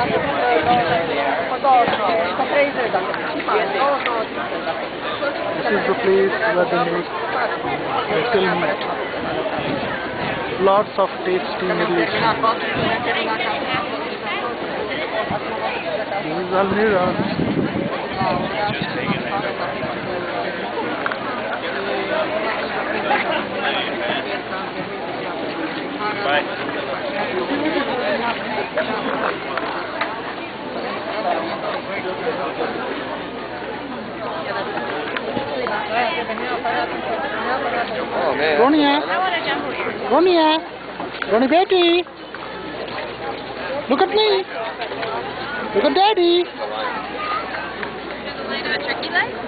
This is the place where they make film lots of tasty Middle Eastern. This is Almira. Bye. Oh man. Ronia. Ronia. Ronnie baby. Look at me. Look at daddy. Turkey leg?